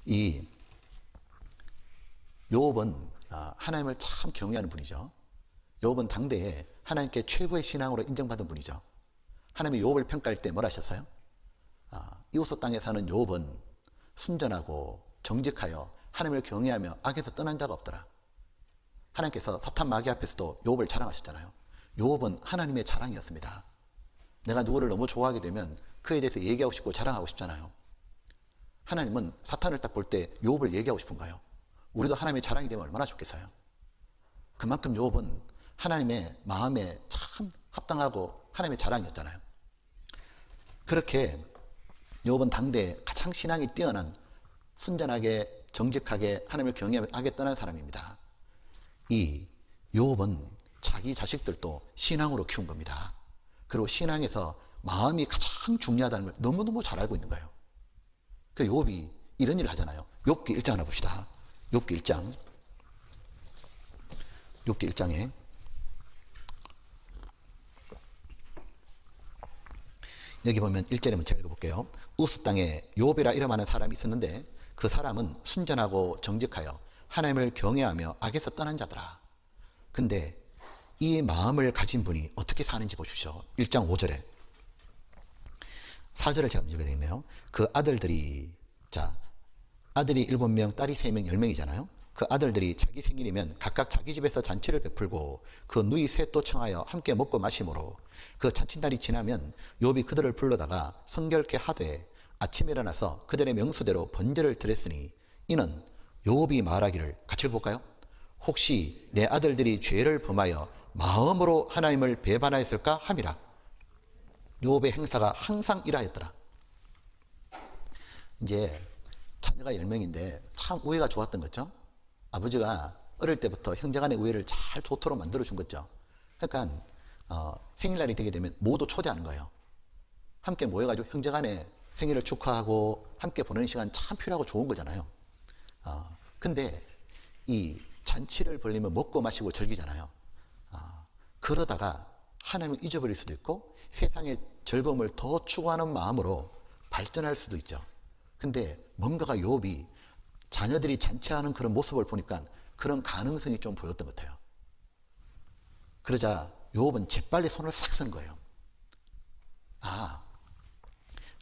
이 욥은 하나님을 참 경외하는 분이죠. 욥은 당대에 하나님께 최고의 신앙으로 인정받은 분이죠. 하나님이 욥을 평가할 때 뭐라 하셨어요? 이웃 땅에 사는 욥은 순전하고 정직하여 하나님을 경외하며 악에서 떠난 자가 없더라. 하나님께서 사탄 마귀 앞에서도 욥을 자랑하셨잖아요. 욥은 하나님의 자랑이었습니다. 내가 누구를 너무 좋아하게 되면 그에 대해서 얘기하고 싶고 자랑하고 싶잖아요. 하나님은 사탄을 딱 볼 때 욥을 얘기하고 싶은가요? 우리도 하나님의 자랑이 되면 얼마나 좋겠어요. 그만큼 욥은 하나님의 마음에 참 합당하고 하나님의 자랑이었잖아요. 그렇게 욥은 당대에 가장 신앙이 뛰어난 순전하게 정직하게 하나님을 경외하며 악에 떠난 사람입니다. 이 욥은 자기 자식들도 신앙으로 키운 겁니다. 그리고 신앙에서 마음이 가장 중요하다는 걸 너무너무 잘 알고 있는 거예요. 그 욥이 이런 일을 하잖아요. 욥기 1장 하나 봅시다. 욥기 1장. 욥기 1장에 여기 보면 1절에 먼저 읽어볼게요. 우스 땅에 욥이라 이름하는 사람이 있었는데 그 사람은 순전하고 정직하여 하나님을 경외하며 악에서 떠난 자더라. 근데 이 마음을 가진 분이 어떻게 사는지 보십시오. 1장 5절에 4절을 제가 읽어야 되겠네요. 그 아들들이 아들이 7명, 딸이 3명, 10명이잖아요. 그 아들들이 자기 생일이면 각각 자기 집에서 잔치를 베풀고 그 누이 셋도 청하여 함께 먹고 마심으로 그 잔칫날이 지나면 욥이 그들을 불러다가 성결케 하되 아침에 일어나서 그들의 명수대로 번제를 드렸으니 이는 욥이 말하기를, 같이 볼까요? 혹시 내 아들들이 죄를 범하여 마음으로 하나님을 배반하였을까 함이라. 욥의 행사가 항상 이러하였더라. 이제 자녀가 10명인데 참 우애가 좋았던 거죠. 아버지가 어릴 때부터 형제간의 우애를 잘 좋도록 만들어준 거죠. 그러니까 생일날이 되게 되면 모두 초대하는 거예요. 함께 모여가지고 형제간의 생일을 축하하고 함께 보내는 시간 참 필요하고 좋은 거잖아요. 근데 이 잔치를 벌리면 먹고 마시고 즐기잖아요. 그러다가 하나님을 잊어버릴 수도 있고 세상의 즐거움을 더 추구하는 마음으로 발전할 수도 있죠. 근데 뭔가가 욥이 자녀들이 잔치하는 그런 모습을 보니까 그런 가능성이 좀 보였던 것 같아요. 그러자 욥은 재빨리 손을 싹 쓴 거예요.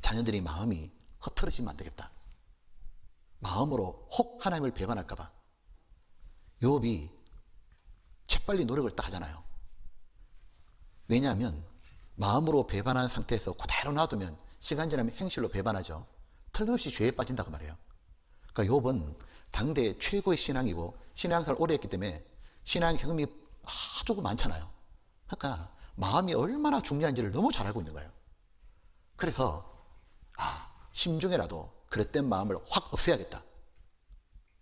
자녀들이 마음이 흐트러지면 안 되겠다. 마음으로 혹 하나님을 배반할까 봐. 욥이 재빨리 노력을 딱 하잖아요. 왜냐하면 마음으로 배반한 상태에서 그대로 놔두면 시간 지나면 행실로 배반하죠. 틀림없이 죄에 빠진다고 말해요. 그러니까 욥은 당대의 최고의 신앙이고 신앙생활을 오래 했기 때문에 신앙 경험이 아주 많잖아요. 그러니까 마음이 얼마나 중요한지를 너무 잘 알고 있는 거예요. 그래서 심중에라도 그릇된 마음을 확 없애야겠다.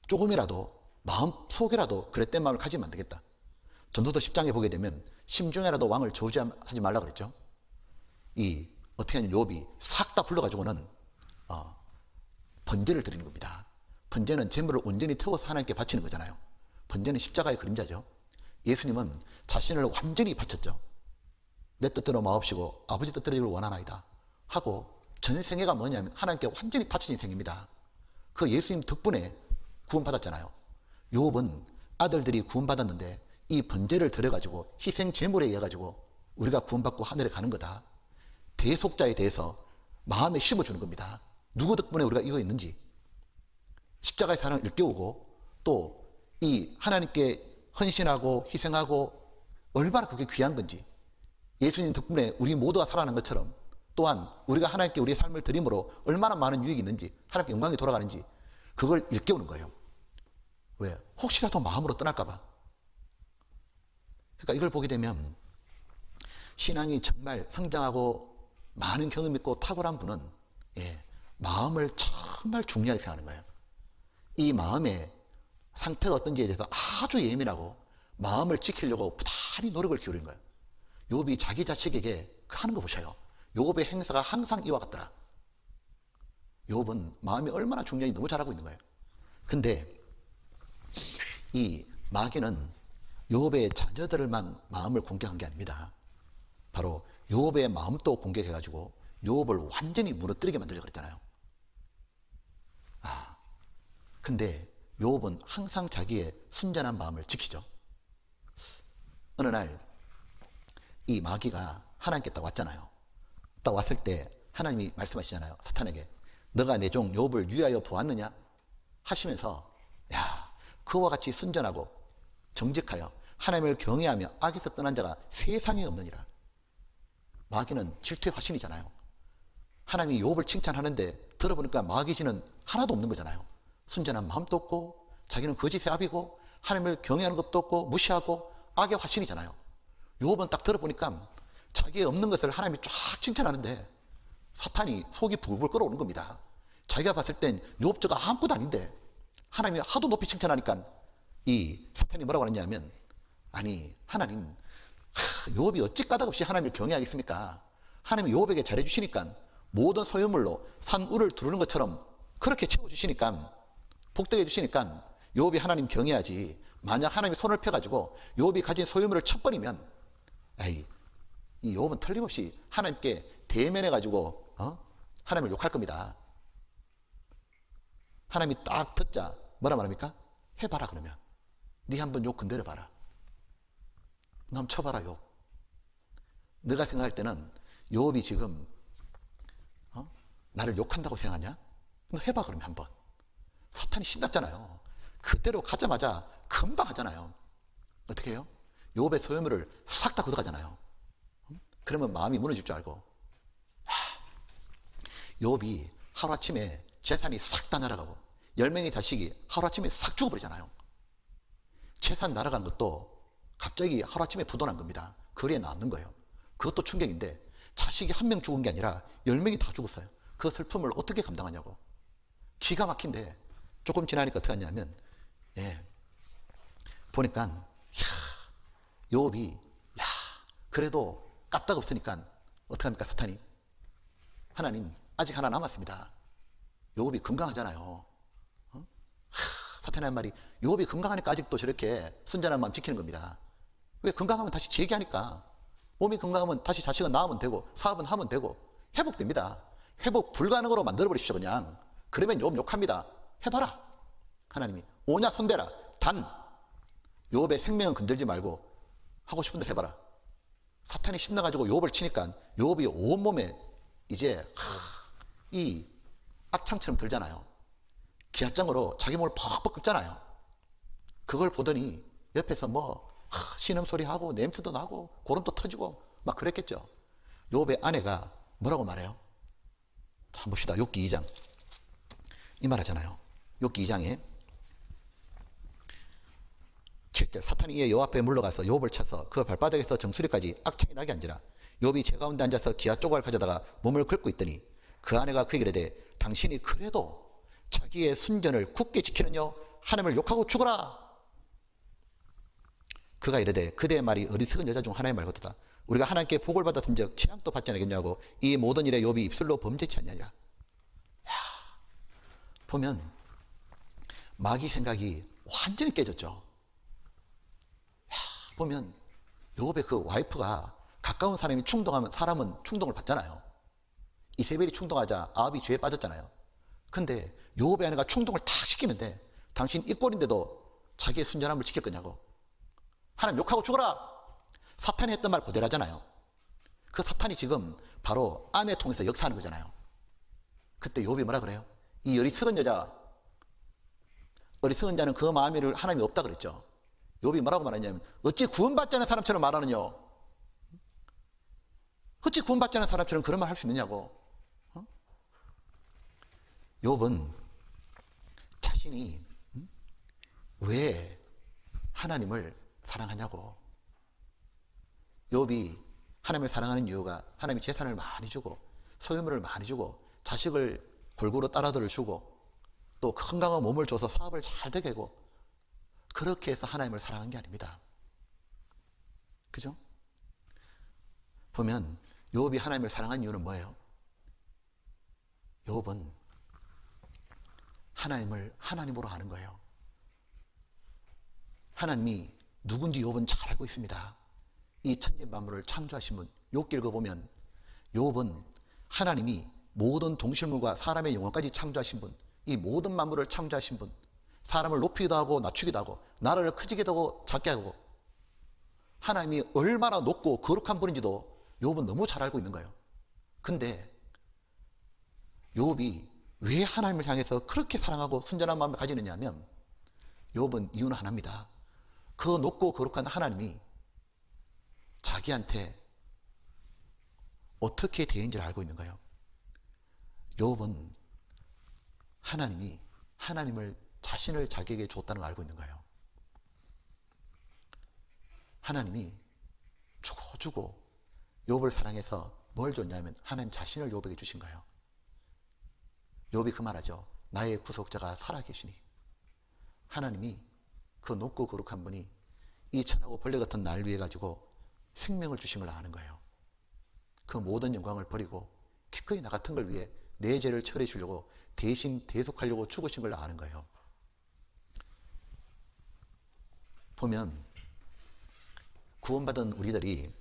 조금이라도 마음 속에라도 그릇된 마음을 가지면 안 되겠다. 전도서 10장에 보게 되면 심중에라도 왕을 저주하지 말라 그랬죠. 어떻게 하면 욥이 싹 다 불러가지고는 번제를 드리는 겁니다. 번제는 재물을 온전히 태워서 하나님께 바치는 거잖아요. 번제는 십자가의 그림자죠. 예수님은 자신을 완전히 바쳤죠. 내 뜻대로 마옵시고 아버지 뜻대로 원하나이다 하고 전 생애가 뭐냐면 하나님께 완전히 바쳐진 생입니다. 그 예수님 덕분에 구원받았잖아요. 욥은 아들들이 구원받았는데 이 번제를 드려가지고 희생 제물에 의해 가지고 우리가 구원받고 하늘에 가는 거다. 대속자에 대해서 마음에 심어주는 겁니다. 누구 덕분에 우리가 이거 있는지 십자가의 사랑을 일깨우고 또 이 하나님께 헌신하고 희생하고 얼마나 그게 귀한 건지 예수님 덕분에 우리 모두가 살아나는 것처럼 또한 우리가 하나님께 우리의 삶을 드림으로 얼마나 많은 유익이 있는지 하나님께 영광이 돌아가는지 그걸 일깨우는 거예요. 왜? 혹시라도 마음으로 떠날까 봐. 그러니까 이걸 보게 되면 신앙이 정말 성장하고 많은 경험 있고 탁월한 분은 마음을 정말 중요하게 생각하는 거예요. 이 마음의 상태가 어떤지에 대해서 아주 예민하고 마음을 지키려고 부단히 노력을 기울이는 거예요. 욥이 자기 자식에게 하는 거 보셔요. 욥의 행사가 항상 이와 같더라. 욥은 마음이 얼마나 중요한지 너무 잘 알고 있는 거예요. 근데 이 마귀는 욥의 자녀들만 마음을 공격한 게 아닙니다. 바로 욥의 마음도 공격해가지고 욥을 완전히 무너뜨리게 만들려고 그랬잖아요. 근데 욥은 항상 자기의 순전한 마음을 지키죠. 어느 날 이 마귀가 하나님께 딱 왔잖아요. 딱 왔을 때 하나님이 말씀하시잖아요. 사탄에게 너가 내 종 욥을 위하여 보았느냐 하시면서, 야, 그와 같이 순전하고 정직하여 하나님을 경외하며 악에서 떠난 자가 세상에 없느니라. 마귀는 질투의 화신이잖아요. 하나님이 욥을 칭찬하는데 들어보니까 마귀지는 하나도 없는 거잖아요. 순전한 마음도 없고 자기는 거짓의 압이고 하나님을 경외하는 것도 없고 무시하고 악의 화신이잖아요. 욥은 딱 들어보니까 자기의 없는 것을 하나님이 쫙 칭찬하는데 사탄이 속이 불불 끓어오는 겁니다. 자기가 봤을 땐 욥 저가 아무것도 아닌데 하나님이 하도 높이 칭찬하니까 이 사탄이 뭐라고 하느냐면, 아니 하나님, 욥이 어찌 까닭없이 하나님을 경외하겠습니까? 하나님이 욥에게 잘해주시니까 모든 소유물로 산울을 두르는 것처럼 그렇게 채워주시니까, 복되게 해주시니까 욥이 하나님 경외하지. 만약 하나님이 손을 펴가지고 욥이 가진 소유물을 쳐버리면, 에이, 이 욥은 틀림없이 하나님께 대면해가지고 하나님을 욕할 겁니다. 하나님이 딱 듣자 뭐라 말합니까? 해봐라. 그러면 네 한번 욕 건드려봐라. 너 한번 쳐봐라 욥. 네가 생각할 때는 욥이 지금 나를 욕한다고 생각하냐? 너 해봐 그러면 한번. 사탄이 신났잖아요. 그대로 가자마자 금방 하잖아요. 어떻게 해요? 욥의 소유물을 싹 다 걷어가잖아요. 그러면 마음이 무너질 줄 알고, 욥이 하루아침에 재산이 싹 다 날아가고 10명의 자식이 하루아침에 싹 죽어버리잖아요. 재산 날아간 것도 갑자기 하루아침에 부도난 겁니다. 거리에 나왔는 거예요. 그것도 충격인데 자식이 한 명 죽은 게 아니라 10명이 다 죽었어요. 그 슬픔을 어떻게 감당하냐고. 기가 막힌데 조금 지나니까 어떻게 하냐면, 보니까 욥이 그래도 까딱 없으니까 어떻게 합니까? 사탄이, 하나님 아직 하나 남았습니다. 욥이 건강하잖아요. 사탄이 한 말이, 욥이 건강하니까 아직도 저렇게 순전한 마음 지키는 겁니다. 왜? 건강하면 다시 재기하니까. 몸이 건강하면 다시 자식은 낳으면 되고 사업은 하면 되고 회복됩니다. 회복 불가능으로 만들어버리십시오 그냥. 그러면 욥 욕합니다. 해봐라. 하나님이 오냐 손대라. 단 욥의 생명은 건들지 말고 하고 싶은 대로 해봐라. 사탄이 신나가지고 욥을 치니까 욥이 온몸에 이제 이 악창처럼 들잖아요. 기아장으로 자기 몸을 퍽퍽 긁잖아요. 그걸 보더니 옆에서 뭐 신음소리 하고 냄새도 나고 고름도 터지고 막 그랬겠죠. 욥의 아내가 뭐라고 말해요? 자, 봅시다. 욥기 2장 이 말 하잖아요. 욥기 2장에 7절, 사탄이 이에 욥 앞에 물러가서 욥을 쳐서 그 발바닥에서 정수리까지 악창이 나게 한지라. 욥이 제 가운데 앉아서 기아 조각을 가져다가 몸을 긁고 있더니 그 아내가 그에게 이르되 당신이 그래도 자기의 순전을 굳게 지키느냐? 하나님을 욕하고 죽어라. 그가 이르되 그대의 말이 어리석은 여자 중 하나의 말 같도다. 우리가 하나님께 복을 받았은 적 재앙도 받지 않겠냐고 이 모든 일에 욥이 입술로 범죄치 않냐니라. 보면 마귀 생각이 완전히 깨졌죠. 보면 욥의 그 와이프가 가까운 사람이 충동하면 사람은 충동을 받잖아요. 이세벨이 충동하자 아합이 죄에 빠졌잖아요. 근데 욥의 아내가 충동을 탁 시키는데 당신 이 꼴인데도 자기의 순전함을 지킬 거냐고. 하나님 욕하고 죽어라. 사탄이 했던 말 그대로 하잖아요. 그 사탄이 지금 바로 아내 통해서 역사하는 거잖아요. 그때 욥이 뭐라 그래요? 이 어리석은 여자, 어리석은 자는 그 마음에를 하나님이 없다 그랬죠. 욥이 뭐라고 말하냐면 어찌 구원받지 않은 사람처럼 말하느냐. 어찌 구원받지 않은 사람처럼 그런 말 할 수 있느냐고. 욥은 자신이 왜 하나님을 사랑하냐고. 욥이 하나님을 사랑하는 이유가 하나님이 재산을 많이 주고 소유물을 많이 주고 자식을 골고루 딸아들을 주고 또 건강한 몸을 줘서 사업을 잘 되게 하고 그렇게 해서 하나님을 사랑한 게 아닙니다. 그죠? 보면 욥이 하나님을 사랑한 이유는 뭐예요? 욥은 하나님을 하나님으로 아는 거예요. 하나님이 누군지 욥은 잘 알고 있습니다. 이 천지 만물을 창조하신 분, 욥기 읽어보면 욥은 하나님이 모든 동식물과 사람의 영혼까지 창조하신 분, 이 모든 만물을 창조하신 분, 사람을 높이기도 하고 낮추기도 하고 나라를 커지기도 하고 작게 하고 하나님이 얼마나 높고 거룩한 분인지도 욥은 너무 잘 알고 있는 거예요. 근데 욥이 왜 하나님을 향해서 그렇게 사랑하고 순전한 마음을 가지느냐 하면 욥은 이유는 하나입니다. 그 높고 거룩한 하나님이 자기한테 어떻게 대해인지를 알고 있는 거예요. 욥은 하나님이 자신을 자기에게 줬다는 걸 알고 있는 거예요. 하나님이 주고 욥을 사랑해서 뭘 줬냐면 하나님 자신을 욥에게 주신 거예요. 욥이 그 말하죠. 나의 구속자가 살아계시니. 하나님이 그 높고 거룩한 분이 이 천하고 벌레 같은 날 위해 가지고 생명을 주신 걸 아는 거예요. 그 모든 영광을 버리고 기꺼이 나 같은 걸 위해 내 죄를 처리해 주려고 대신 대속하려고 죽으신 걸 아는 거예요. 보면 구원받은 우리들이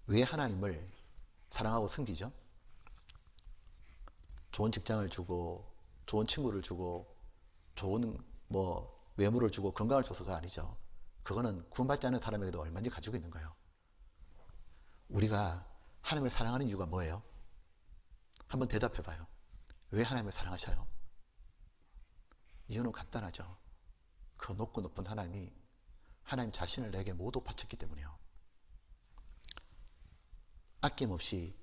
왜 하나님을 사랑하고 섬기죠? 좋은 직장을 주고 좋은 친구를 주고 좋은 외모를 주고 건강을 줘서가 아니죠. 그거는 구원받지 않은 사람에게도 얼마든지 가지고 있는 거예요. 우리가 하나님을 사랑하는 이유가 뭐예요? 한번 대답해 봐요. 왜 하나님을 사랑하셔요? 이유는 간단하죠. 그 높고 높은 하나님이 하나님 자신을 내게 모두 바쳤기 때문이에요. 아낌없이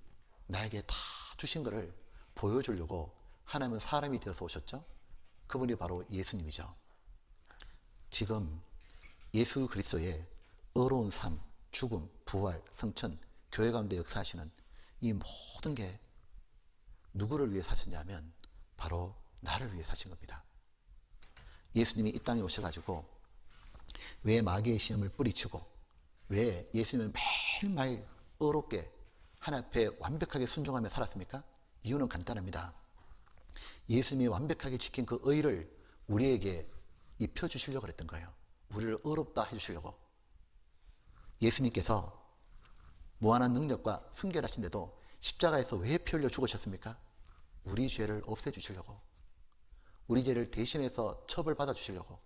나에게 다 주신 것을 보여주려고 하나님은 사람이 되어서 오셨죠. 그분이 바로 예수님이죠. 지금 예수 그리스도의 어려운 삶, 죽음, 부활, 성천, 교회 가운데 역사하시는 이 모든 게 누구를 위해 사셨냐면 바로 나를 위해 사신 겁니다. 예수님이 이 땅에 오셔가지고 왜 마귀의 시험을 뿌리치고 왜 예수님은 매일매일 어렵게 하나님 앞에 완벽하게 순종하며 살았습니까? 이유는 간단합니다. 예수님이 완벽하게 지킨 그 의를 우리에게 입혀주시려고 그랬던 거예요. 우리를 어렵다 해주시려고. 예수님께서 무한한 능력과 순결하신데도 십자가에서 왜 피 흘려 죽으셨습니까? 우리 죄를 없애주시려고. 우리 죄를 대신해서 처벌받아 주시려고.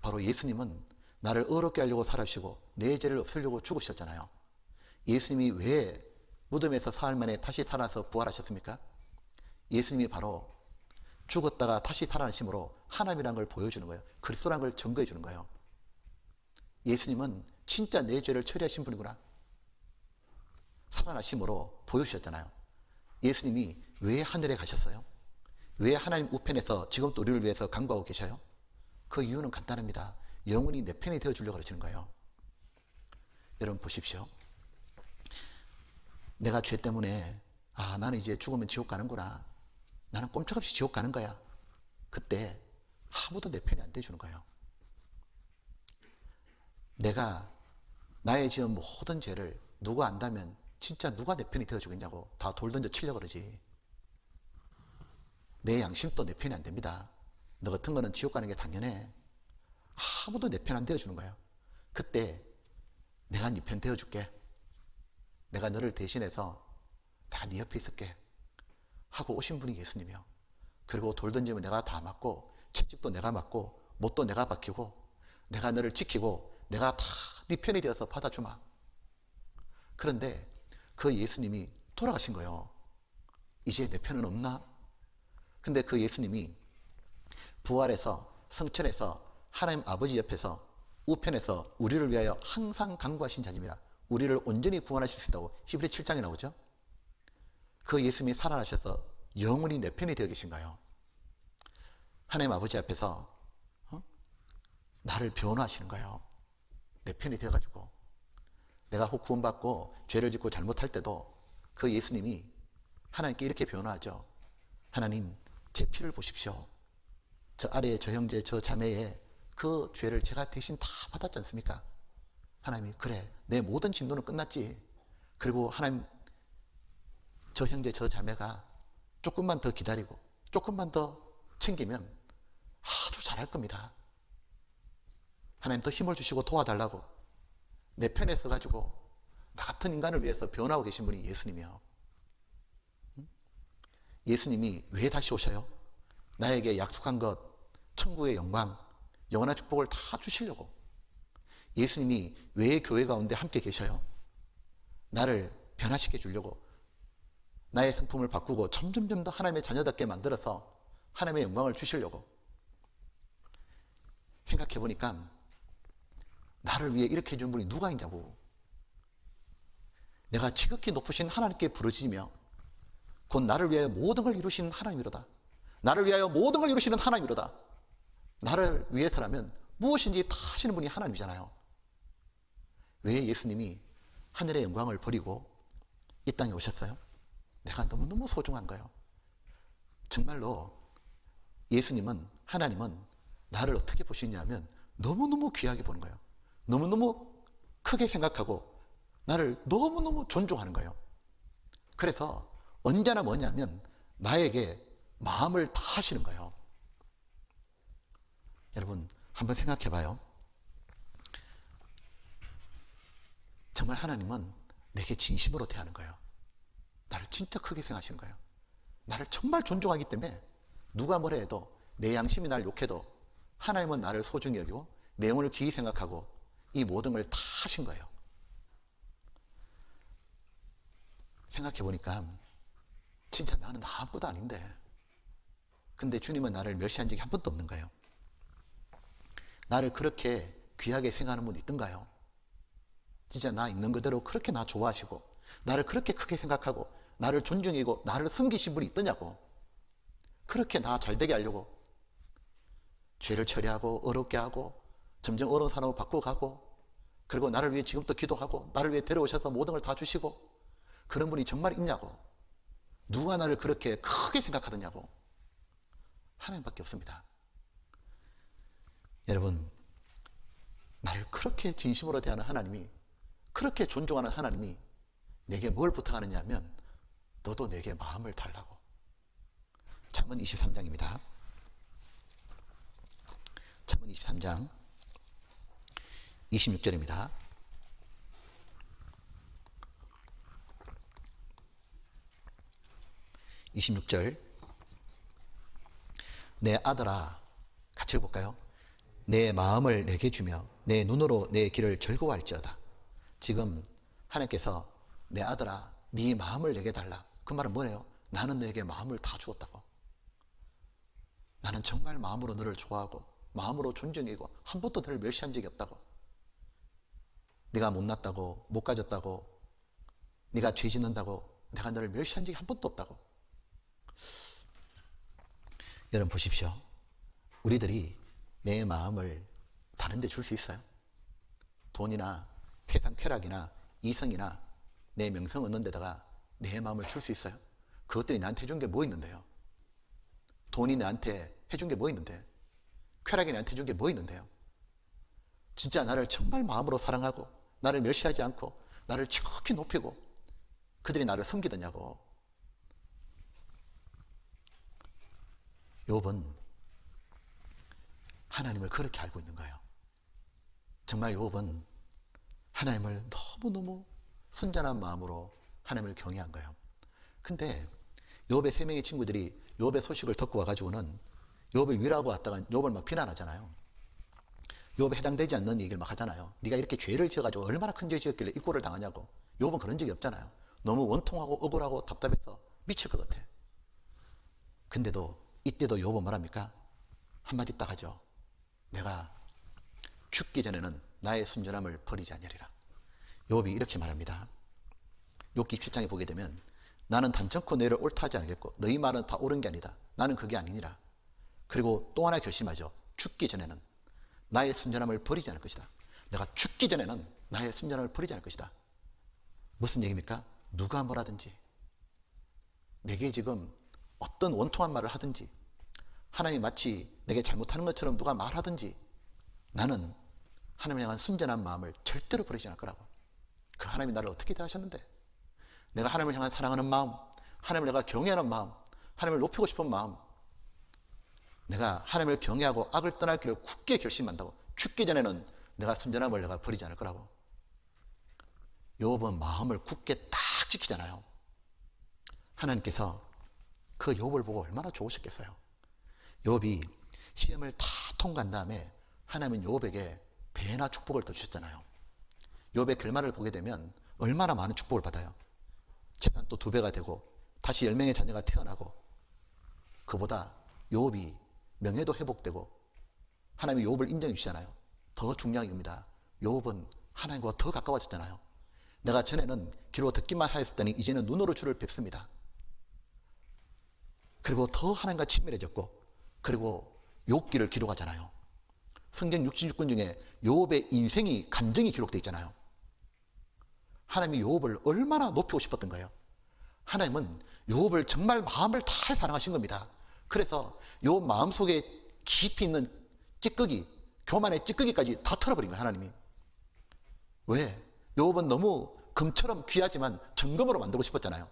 바로 예수님은 나를 어렵게 하려고 살아주시고 내 죄를 없애려고 죽으셨잖아요. 예수님이 왜 무덤에서 사흘 만에 다시 살아서 부활하셨습니까? 예수님이 바로 죽었다가 다시 살아나심으로 하나님이라는 걸 보여주는 거예요. 그리스도라는 걸 증거해 주는 거예요. 예수님은 진짜 내 죄를 처리하신 분이구나. 살아나심으로 보여주셨잖아요. 예수님이 왜 하늘에 가셨어요? 왜 하나님 우편에서 지금도 우리를 위해서 간구하고 계셔요? 그 이유는 간단합니다. 영원히 내 편이 되어주려고 그러시는 거예요. 여러분 보십시오. 내가 죄 때문에 나는 이제 죽으면 지옥 가는구나. 나는 꼼짝없이 지옥 가는 거야. 그때 아무도 내 편이 안 돼주는 거예요. 내가 나의 지은 모든 죄를 누가 안다면 진짜 누가 내 편이 되어주겠냐고 다 돌 던져 치려고 그러지. 내 양심도 내 편이 안 됩니다. 너 같은 거는 지옥 가는 게 당연해. 아무도 내 편 안 되어주는 거예요. 그때 내가 네 편 되어줄게. 내가 너를 대신해서 내가 네 옆에 있을게 하고 오신 분이 예수님이요. 그리고 돌 던지면 내가 다 맞고 채찍도 내가 맞고 못도 내가 박히고 내가 너를 지키고 내가 다 네 편이 되어서 받아주마. 그런데 그 예수님이 돌아가신 거예요. 이제 내 편은 없나? 근데 그 예수님이 부활해서 성천에서 하나님 아버지 옆에서 우편에서 우리를 위하여 항상 간구하신 자님이라 우리를 온전히 구원하실 수 있다고 히브리 7장에 나오죠. 그 예수님이 살아나셔서 영원히 내 편이 되어 계신가요? 하나님 아버지 앞에서 나를 변호하시는 거예요. 내 편이 되어가지고 내가 혹 구원받고 죄를 짓고 잘못할 때도 그 예수님이 하나님께 이렇게 변호하죠. 하나님 제 피를 보십시오. 저 아래에 저 형제 저 자매의 그 죄를 제가 대신 다 받았지 않습니까? 하나님이 그래 내 모든 진도는 끝났지. 그리고 하나님 저 형제 저 자매가 조금만 더 기다리고 조금만 더 챙기면 아주 잘할 겁니다. 하나님 더 힘을 주시고 도와달라고 내 편에 서가지고 나 같은 인간을 위해서 변하고 계신 분이 예수님이요. 예수님이 왜 다시 오셔요? 나에게 약속한 것 천국의 영광, 영원한 축복을 다 주시려고 예수님이 왜 교회 가운데 함께 계셔요? 나를 변화시켜 주려고, 나의 성품을 바꾸고 점점점 더 하나님의 자녀답게 만들어서 하나님의 영광을 주시려고. 생각해 보니까 나를 위해 이렇게 해준 분이 누가 있냐고. 내가 지극히 높으신 하나님께 부르짖으며 곧 나를 위하여 모든 걸 이루시는 하나님이로다. 나를 위하여 모든 걸 이루시는 하나님이로다. 나를 위해서라면 무엇인지 다 하시는 분이 하나님이잖아요. 왜 예수님이 하늘의 영광을 버리고 이 땅에 오셨어요? 내가 너무너무 소중한 거예요. 정말로 예수님은, 하나님은 나를 어떻게 보시냐면 너무너무 귀하게 보는 거예요. 너무너무 크게 생각하고 나를 너무너무 존중하는 거예요. 그래서 언제나 뭐냐면 나에게 마음을 다 하시는 거예요. 여러분 한번 생각해 봐요. 정말 하나님은 내게 진심으로 대하는 거예요. 나를 진짜 크게 생각하시는 거예요. 나를 정말 존중하기 때문에 누가 뭐라 해도, 내 양심이 날 욕해도 하나님은 나를 소중히 여기고 내 영혼을 귀히 생각하고 이 모든 걸 다 하신 거예요. 생각해 보니까 진짜 나는 아무것도 아닌데, 근데 주님은 나를 멸시한 적이 한 번도 없는 거예요. 나를 그렇게 귀하게 생각하는 분이 있던가요? 진짜 나 있는 그대로 그렇게 나 좋아하시고 나를 그렇게 크게 생각하고 나를 존중이고 나를 섬기신 분이 있더냐고. 그렇게 나 잘되게 하려고 죄를 처리하고 어렵게 하고 점점 어려운 사람을 바꿔가고, 그리고 나를 위해 지금도 기도하고 나를 위해 데려오셔서 모든 걸 다 주시고, 그런 분이 정말 있냐고. 누가 나를 그렇게 크게 생각하더냐고. 하나님밖에 없습니다. 여러분, 나를 그렇게 진심으로 대하는 하나님이, 그렇게 존중하는 하나님이 내게 뭘 부탁하느냐 하면 너도 내게 마음을 달라고. 잠언 23장입니다. 잠언 23장 26절입니다. 내 아들아, 같이 읽어볼까요? 내 마음을 내게 주며 내 눈으로 내 길을 즐거워할지어다. 지금 하나님께서 내 아들아, 네 마음을 내게 달라. 그 말은 뭐예요? 나는 너에게 마음을 다 주었다고. 나는 정말 마음으로 너를 좋아하고 마음으로 존중이고 한 번도 너를 멸시한 적이 없다고. 네가 못났다고, 못 가졌다고, 네가 죄 짓는다고 내가 너를 멸시한 적이 한 번도 없다고. 여러분 보십시오. 우리들이 내 마음을 다른 데 줄 수 있어요? 돈이나 세상 쾌락이나 이성이나 내 명성 얻는 데다가 내 마음을 줄 수 있어요? 그것들이 나한테 해준 게 뭐 있는데요? 돈이 나한테 해준 게 뭐 있는데? 쾌락이 나한테 해준 게 뭐 있는데요? 진짜 나를 정말 마음으로 사랑하고 나를 멸시하지 않고 나를 지극히 높이고 그들이 나를 섬기더냐고. 욥은 하나님을 그렇게 알고 있는 거예요. 정말 욥은 하나님을 너무너무 순전한 마음으로 하나님을 경외한 거예요. 근데 욥의 세 명의 친구들이 욥의 소식을 듣고 와가지고는 욥을 위로하고 왔다가 욥을 막 비난하잖아요. 욥에 해당되지 않는 얘기를 막 하잖아요. 네가 이렇게 죄를 지어가지고 얼마나 큰 죄 지었길래 이 꼴을 당하냐고. 욥은 그런 적이 없잖아요. 너무 원통하고 억울하고 답답해서 미칠 것 같아. 근데도 이때도 욥은 뭐랍니까? 한마디 딱 하죠. 내가 죽기 전에는 나의 순전함을 버리지 아니하리라. 욥이 이렇게 말합니다. 욥기 7장에 보게 되면 나는 단정코 너희를 옳다하지 않겠고 너희 말은 다 옳은 게 아니다. 나는 그게 아니니라. 그리고 또 하나 결심하죠. 죽기 전에는 나의 순전함을 버리지 않을 것이다. 내가 죽기 전에는 나의 순전함을 버리지 않을 것이다. 무슨 얘기입니까? 누가 뭐라든지 내게 지금 어떤 원통한 말을 하든지 하나님이 마치 내게 잘못하는 것처럼 누가 말하든지 나는 하나님을 향한 순전한 마음을 절대로 버리지 않을 거라고. 그 하나님이 나를 어떻게 대하셨는데 내가 하나님을 향한 사랑하는 마음, 하나님을 내가 경외하는 마음, 하나님을 높이고 싶은 마음, 내가 하나님을 경외하고 악을 떠날 길을 굳게 결심한다고. 죽기 전에는 내가 순전함을 내가 버리지 않을 거라고. 욥은 마음을 굳게 딱 지키잖아요. 하나님께서 그 욥을 보고 얼마나 좋으셨겠어요. 욥이 시험을 다 통과한 다음에 하나님은 욥에게 배나 축복을 더 주셨잖아요. 욥의 결말을 보게 되면 얼마나 많은 축복을 받아요. 재산 또 2배가 되고 다시 10명의 자녀가 태어나고, 그보다 욥이 명예도 회복되고 하나님이 욥을 인정해 주시잖아요. 더 중요한 겁니다. 욥은 하나님과 더 가까워졌잖아요. 내가 전에는 귀로 듣기만 하였더니 이제는 눈으로 주를 뵙습니다. 그리고 더 하나님과 친밀해졌고, 그리고 욥기를 기록하잖아요. 성경 66권 중에 욥의 인생이 감정이 기록되어 있잖아요. 하나님이 욥을 얼마나 높이고 싶었던 거예요. 하나님은 욥을 정말 마음을 다 사랑하신 겁니다. 그래서 욥 마음속에 깊이 있는 찌꺼기, 교만의 찌꺼기까지 다 털어버린 거예요, 하나님이. 왜? 욥은 너무 금처럼 귀하지만 정금으로 만들고 싶었잖아요.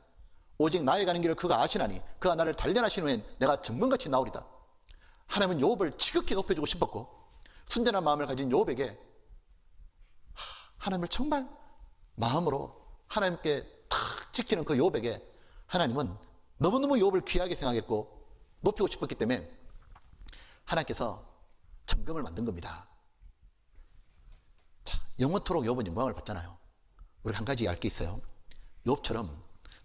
오직 나의 가는 길을 그가 아시나니 그가 나를 단련하신 후엔 내가 정금같이 나오리다. 하나님은 욥을 지극히 높여주고 싶었고, 순전한 마음을 가진 욥에게 하나님을 정말 마음으로 하나님께 탁 지키는 그 욥에게 하나님은 너무너무 욥을 귀하게 생각했고 높이고 싶었기 때문에 하나님께서 정금을 만든 겁니다. 자, 영원토록 욥은 영광을 받잖아요. 우리 한 가지 알 게 있어요. 욥처럼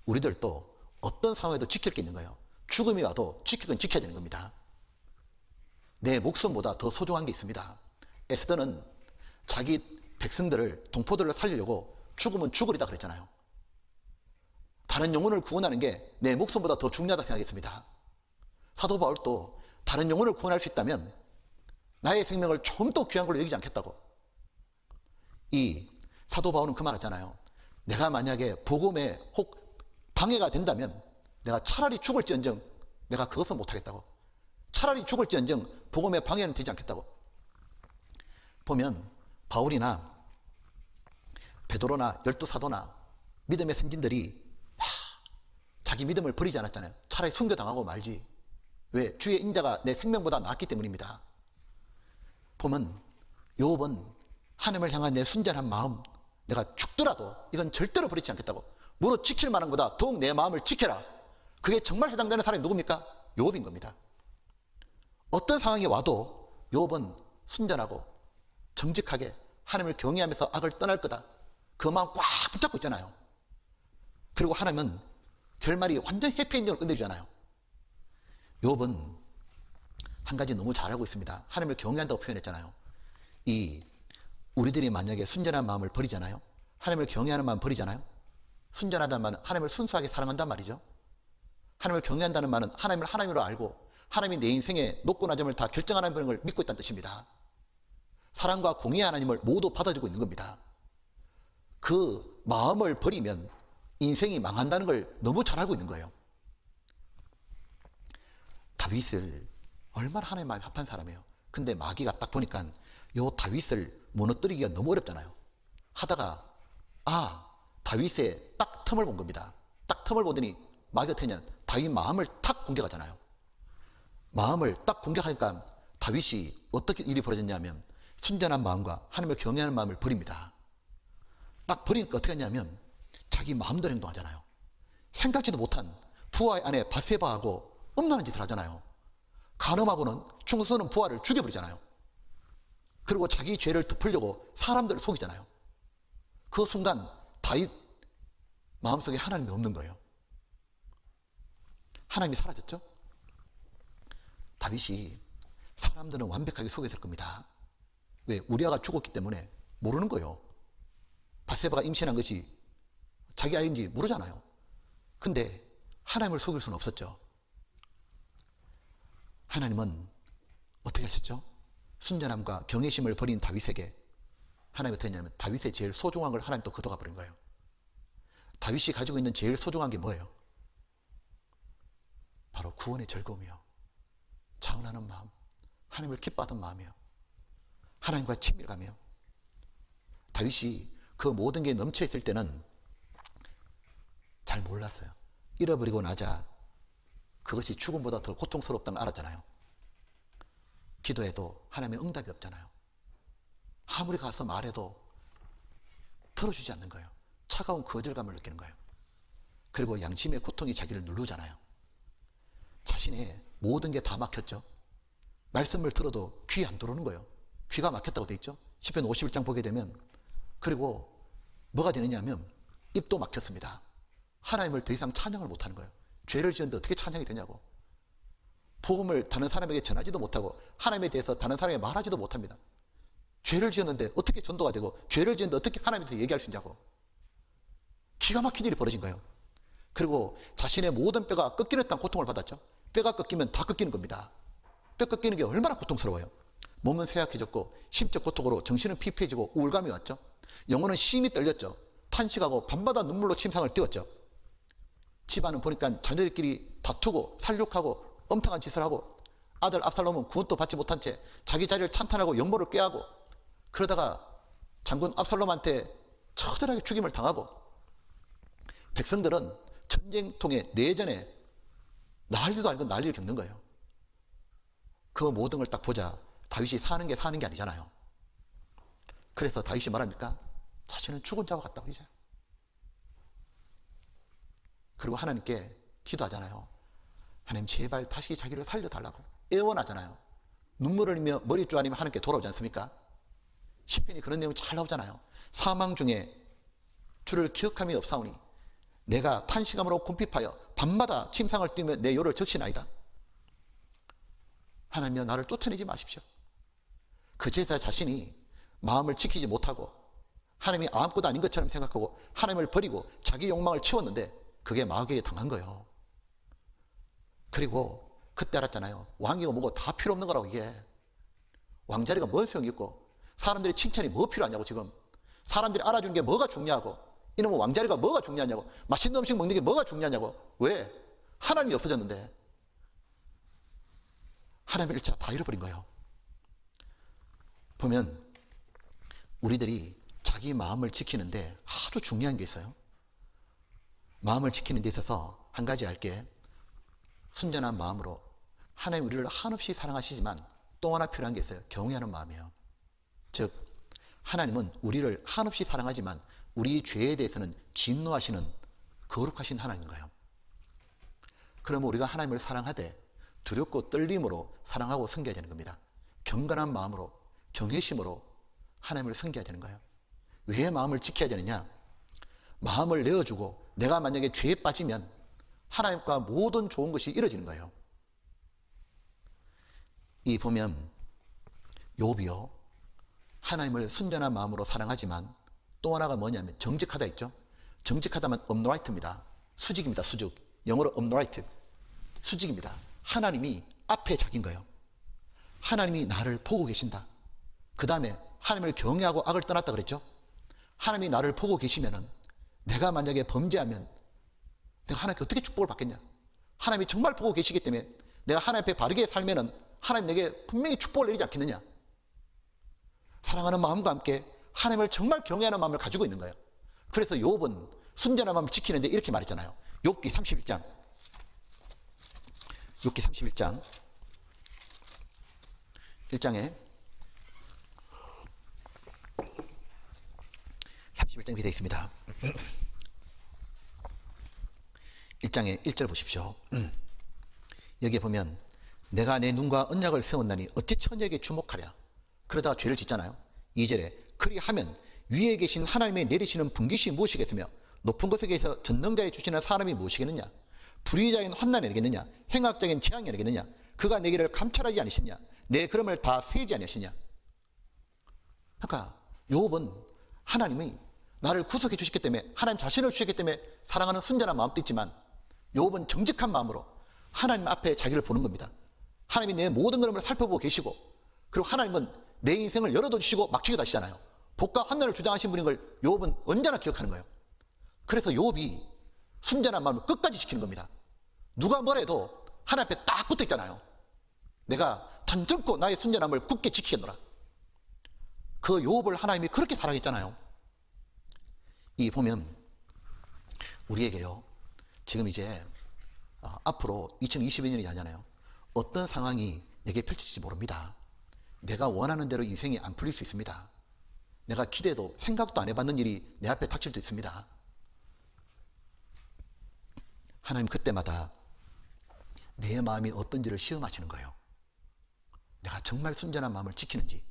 우리들도 어떤 상황에도 지킬 게 있는 거예요. 죽음이 와도 지킬 건 지켜야 되는 겁니다. 내 목숨보다 더 소중한 게 있습니다. 에스더는 자기 백성들을, 동포들을 살리려고 죽으면 죽으리다 그랬잖아요. 다른 영혼을 구원하는 게 내 목숨보다 더 중요하다 생각했습니다. 사도 바울도 다른 영혼을 구원할 수 있다면 나의 생명을 좀 더 귀한 걸로 여기지 않겠다고. 이 사도 바울은 그 말 했잖아요. 내가 만약에 복음에 혹 방해가 된다면 내가 차라리 죽을지언정 내가 그것은 못하겠다고. 차라리 죽을지언정 복음에 방해는 되지 않겠다고. 보면 바울이나 베드로나 12사도나 믿음의 선진들이 자기 믿음을 버리지 않았잖아요. 차라리 순교당하고 말지. 왜? 주의 인자가 내 생명보다 낫기 때문입니다. 보면 욥은 하나님을 향한 내 순전한 마음, 내가 죽더라도 이건 절대로 버리지 않겠다고. 무릇 지킬 만한 거다. 더욱 내 마음을 지켜라. 그게 정말 해당되는 사람이 누굽니까? 욥인 겁니다. 어떤 상황이 와도 욥은 순전하고 정직하게 하나님을 경외하면서 악을 떠날 거다. 그 마음 꽉 붙잡고 있잖아요. 그리고 하나님은 결말이 완전 해피엔딩으로 끝내주잖아요. 욥은 한 가지 너무 잘하고 있습니다. 하나님을 경외한다고 표현했잖아요. 우리들이 만약에 순전한 마음을 버리잖아요. 하나님을 경외하는 마음 버리잖아요. 순전하다는 말은 하나님을 순수하게 사랑한단 말이죠. 하나님을 경외한다는 말은 하나님을 하나님으로 알고 하나님이 내 인생의 높고 낮음을 다 결정하는 걸 믿고 있다는 뜻입니다. 사랑과 공의의 하나님을 모두 받아주고 있는 겁니다. 그 마음을 버리면 인생이 망한다는 걸 너무 잘 알고 있는 거예요. 다윗을 얼마나 하나님 마음이 합한 사람이에요. 근데 마귀가 딱 보니까 요 다윗을 무너뜨리기가 너무 어렵잖아요. 하다가 다윗의 딱 틈을 본 겁니다. 딱 틈을 보더니 마귀가 어떻게 다윗 마음을 탁 공격하잖아요. 마음을 딱 공격하니까 다윗이 어떻게 일이 벌어졌냐면 순전한 마음과 하나님을 경외하는 마음을 버립니다. 딱 버리니까 어떻게 했냐면 자기 마음대로 행동하잖아요. 생각지도 못한 부하의 아내 바세바하고 음란한 짓을 하잖아요. 간음하고는 충성스러운 부하를 죽여버리잖아요. 그리고 자기 죄를 덮으려고 사람들을 속이잖아요. 그 순간 다윗 마음속에 하나님이 없는 거예요. 하나님이 사라졌죠? 다윗이 사람들은 완벽하게 속였을 겁니다. 왜? 우리아가 죽었기 때문에 모르는 거예요. 바세바가 임신한 것이 자기 아이인지 모르잖아요. 근데 하나님을 속일 수는 없었죠. 하나님은 어떻게 하셨죠? 순전함과 경외심을 버린 다윗에게 하나님이 어떻게 했냐면 다윗의 제일 소중한 걸 하나님 또 걷어가 버린 거예요. 다윗이 가지고 있는 제일 소중한 게 뭐예요? 바로 구원의 즐거움이요. 자원하는 마음, 하나님을 기뻐하던 마음이요. 하나님과 친밀감이요. 다윗이 그 모든 게 넘쳐 있을 때는 잘 몰랐어요. 잃어버리고 나자 그것이 죽음보다 더 고통스럽다는 걸 알았잖아요. 기도해도 하나님의 응답이 없잖아요. 아무리 가서 말해도 들어주지 않는 거예요. 차가운 거절감을 느끼는 거예요. 그리고 양심의 고통이 자기를 누르잖아요. 자신의 모든 게 다 막혔죠. 말씀을 들어도 귀에 안 들어오는 거예요. 귀가 막혔다고 돼 있죠. 시편 51장 보게 되면. 그리고 뭐가 되느냐 하면 입도 막혔습니다. 하나님을 더 이상 찬양을 못하는 거예요. 죄를 지었는데 어떻게 찬양이 되냐고. 복음을 다른 사람에게 전하지도 못하고 하나님에 대해서 다른 사람에게 말하지도 못합니다. 죄를 지었는데 어떻게 전도가 되고 죄를 지었는데 어떻게 하나님에 대해서 얘기할 수 있냐고. 기가 막힌 일이 벌어진 거예요. 그리고 자신의 모든 뼈가 꺾이는 듯한 고통을 받았죠. 뼈가 꺾이면 다 꺾이는 겁니다. 뼈 꺾이는 게 얼마나 고통스러워요. 몸은 쇠약해졌고 심적 고통으로 정신은 피폐해지고 우울감이 왔죠. 영혼은 심히 떨렸죠. 탄식하고 밤마다 눈물로 침상을 띄웠죠. 집안은 보니까 자녀들끼리 다투고 살육하고 엄청난 짓을 하고 아들 압살롬은 구원도 받지 못한 채 자기 자리를 찬탄하고 영모를 꾀하고 그러다가 장군 압살롬한테 처절하게 죽임을 당하고 백성들은 전쟁통에 내전에 난리도 아니고 난리를 겪는 거예요. 그 모든 걸 딱 보자 다윗이 사는 게 아니잖아요. 그래서 다윗이 말합니까? 자신은 죽은 자와 같다고 이제. 그리고 하나님께 기도하잖아요. 하나님 제발 다시 자기를 살려달라고 애원하잖아요. 눈물을 흘리며 머리줄 아니면 하나님께 돌아오지 않습니까? 시편이 그런 내용이 잘 나오잖아요. 사망 중에 주를 기억함이 없사오니 내가 탄식함으로 궁핍하여 밤마다 침상을 띄우며 내 요를 적시나이다. 하나님이여 나를 쫓아내지 마십시오. 그제서 자신이 마음을 지키지 못하고 하나님이 아무것도 아닌 것처럼 생각하고 하나님을 버리고 자기 욕망을 채웠는데 그게 마귀에게 당한 거예요. 그리고 그때 알았잖아요. 왕이고 뭐고 다 필요 없는 거라고. 이게 왕자리가 뭔 소용이 있고 사람들의 칭찬이 뭐 필요하냐고. 지금 사람들이 알아주는 게 뭐가 중요하고 이놈의 왕자리가 뭐가 중요하냐고. 맛있는 음식 먹는 게 뭐가 중요하냐고. 왜? 하나님이 없어졌는데 하나님의 일차 다 잃어버린 거예요. 보면 우리들이 자기 마음을 지키는데 아주 중요한 게 있어요. 마음을 지키는 데 있어서 한 가지 할게. 순전한 마음으로 하나님 우리를 한없이 사랑하시지만 또 하나 필요한 게 있어요. 경외하는 마음이에요. 즉 하나님은 우리를 한없이 사랑하지만 우리 죄에 대해서는 진노하시는 거룩하신 하나님인가요? 그러면 우리가 하나님을 사랑하되 두렵고 떨림으로 사랑하고 섬겨야 되는 겁니다. 경건한 마음으로 경외심으로 하나님을 섬겨야 되는 거예요. 왜 마음을 지켜야 되느냐? 마음을 내어주고 내가 만약에 죄에 빠지면 하나님과 모든 좋은 것이 이루어지는 거예요. 이 보면 욥이요, 하나님을 순전한 마음으로 사랑하지만 또 하나가 뭐냐면 정직하다 있죠. 정직하다면 upright입니다. 수직입니다. 수직. 영어로 upright. 수직입니다. 하나님이 앞에 자기인 거예요. 하나님이 나를 보고 계신다. 그 다음에 하나님을 경외하고 악을 떠났다 그랬죠. 하나님이 나를 보고 계시면은 내가 만약에 범죄하면 내가 하나님께 어떻게 축복을 받겠냐. 하나님이 정말 보고 계시기 때문에 내가 하나님 앞에 바르게 살면은 하나님 내게 분명히 축복을 내리지 않겠느냐. 사랑하는 마음과 함께 하나님을 정말 경외하는 마음을 가지고 있는 거예요. 그래서 욥은 순전한 마음을 지키는데 이렇게 말했잖아요. 욥기 31장 1장에 31장 이렇게 되어 있습니다. 1장의 1절 보십시오. 여기에 보면 내가 내 눈과 언약을 세웠나니 어찌 처녀에게 주목하랴. 그러다가 죄를 짓잖아요. 2절에 그리하면 위에 계신 하나님의 내리시는 분깃이 무엇이겠으며 높은 곳에 계서 전능자에 주시는 사람이 무엇이겠느냐. 불의자인 환난이 아니겠느냐. 행악적인 재앙이 아니겠느냐. 그가 내 길을 감찰하지 않으시냐. 내 걸음을 다 세지 않으시냐. 그러니까 욥은 하나님이 나를 구속해 주셨기 때문에 하나님 자신을 주셨기 때문에 사랑하는 순전한 마음도 있지만 욥은 정직한 마음으로 하나님 앞에 자기를 보는 겁니다. 하나님이 내 모든 걸음을 살펴보고 계시고 그리고 하나님은 내 인생을 열어둬 주시고 막히기도 하시잖아요. 복과 환난을 주장하신 분인 걸 욥은 언제나 기억하는 거예요. 그래서 욥이 순전한 마음을 끝까지 지키는 겁니다. 누가 뭐래도 하나님 앞에 딱 붙어 있잖아요. 내가 단점코 나의 순전함을 굳게 지키겠노라. 그 욥을 하나님이 그렇게 사랑했잖아요. 이 보면 우리에게요, 지금 이제 앞으로 2022년이 하잖아요. 어떤 상황이 내게 펼쳐질지 모릅니다. 내가 원하는 대로 인생이 안 풀릴 수 있습니다. 내가 기대도 생각도 안 해봤는 일이 내 앞에 닥칠 수 있습니다. 하나님 그때마다 내 마음이 어떤지를 시험하시는 거예요. 내가 정말 순전한 마음을 지키는지